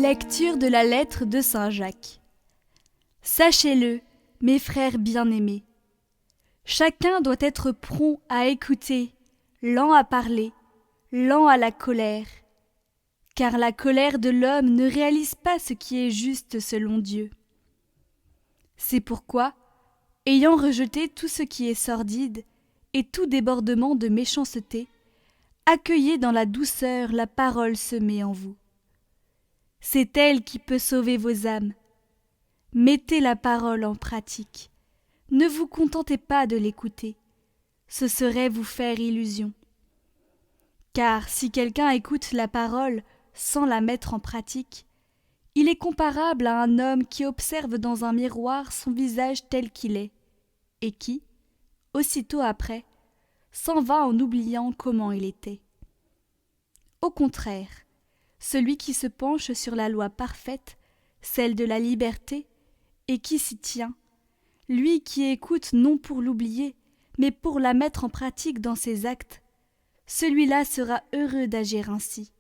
Lecture de la lettre de Saint Jacques. Sachez-le, mes frères bien-aimés, chacun doit être prompt à écouter, lent à parler, lent à la colère, car la colère de l'homme ne réalise pas ce qui est juste selon Dieu. C'est pourquoi, ayant rejeté tout ce qui est sordide et tout débordement de méchanceté, accueillez dans la douceur la parole semée en vous. C'est elle qui peut sauver vos âmes. Mettez la parole en pratique. Ne vous contentez pas de l'écouter. Ce serait vous faire illusion. Car si quelqu'un écoute la parole sans la mettre en pratique, il est comparable à un homme qui observe dans un miroir son visage tel qu'il est, et qui, aussitôt après, s'en va en oubliant comment il était. Au contraire, celui qui se penche sur la loi parfaite, celle de la liberté, et qui s'y tient, lui qui écoute non pour l'oublier, mais pour la mettre en pratique dans ses actes, celui-là sera heureux d'agir ainsi.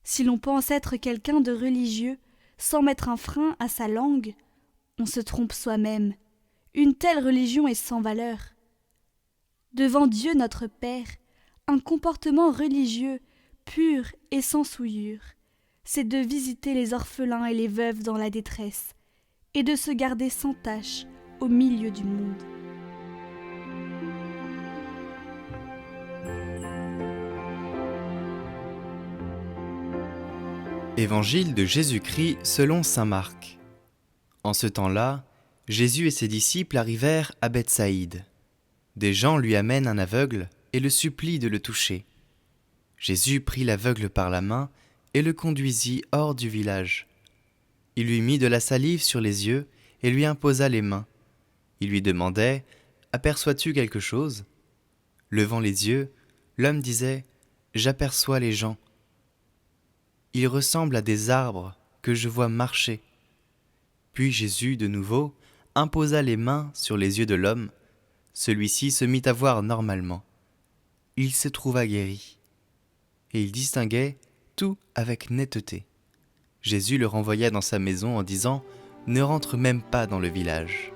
Si l'on pense être quelqu'un de religieux sans mettre un frein à sa langue, on se trompe soi-même. Une telle religion est sans valeur. Devant Dieu notre Père, un comportement religieux, pur et sans souillure, c'est de visiter les orphelins et les veuves dans la détresse, et de se garder sans tache au milieu du monde. Évangile de Jésus-Christ selon saint Marc. En ce temps-là, Jésus et ses disciples arrivèrent à Bethsaïde. Des gens lui amènent un aveugle et le supplient de le toucher. Jésus prit l'aveugle par la main et le conduisit hors du village. Il lui mit de la salive sur les yeux et lui imposa les mains. Il lui demandait « Aperçois-tu quelque chose ?» Levant les yeux, l'homme disait « J'aperçois les gens. Ils ressemblent à des arbres que je vois marcher. » Puis Jésus, de nouveau, imposa les mains sur les yeux de l'homme. Celui-ci se mit à voir normalement. Il se trouva guéri. Et il distinguait tout avec netteté. Jésus le renvoya dans sa maison en disant « Ne rentre même pas dans le village. »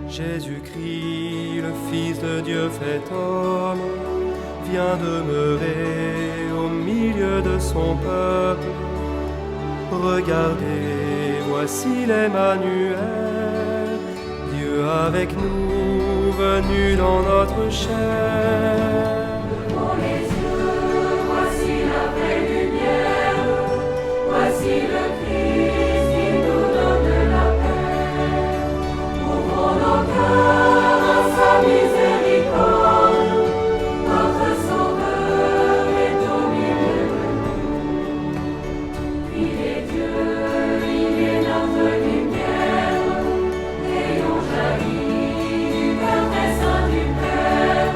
Jésus-Christ, le Fils de Dieu fait homme, vient demeurer au milieu de son peuple. Regardez, voici l'Emmanuel, Dieu avec nous, venu dans notre chair. Devant les yeux, voici la vraie lumière, voici le Christ qui nous donne la paix. Ouvrons nos cœurs à sa miséricorde, notre Sauveur est au milieu de nous. Il est Dieu, il est notre lumière, ayant jailli du cœur très saint du Père.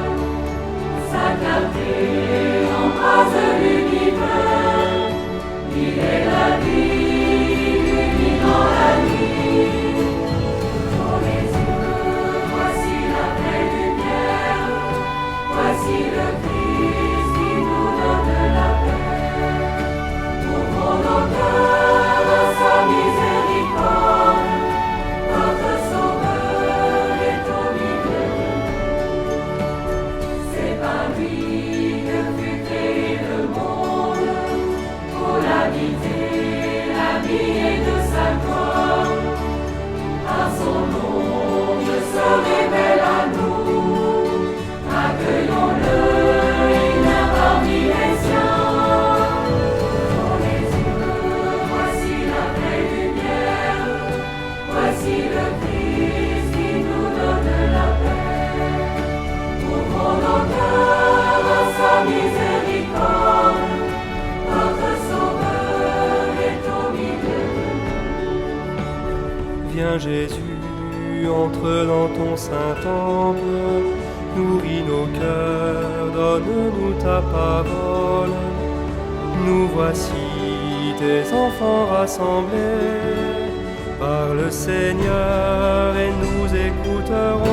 Sa clarté embrase l'univers, il est la vie, illuminant la nuit. Pour les yeux, voici la vraie lumière, voici le Christ qui nous donne la paix. Ouvrons nos cœurs à sa miséricorde, notre Sauveur est au milieu de nous. C'est par lui que fut créé le monde, pour l'habiter, l'habiller de sa gloire. Par son nom, Dieu se révèle à nous. Accueillons-le, il vient parmi les siens. Pour les yeux, voici la vraie lumière, voici le Christ qui nous donne la paix. Ouvrons nos cœurs à sa miséricorde, notre Sauveur est au milieu de nous. Viens Jésus, entre dans ton saint temple, Nourris nos cœurs, donne-nous ta parole. Nous voici tes enfants rassemblés. Parle Seigneur et nous écouterons.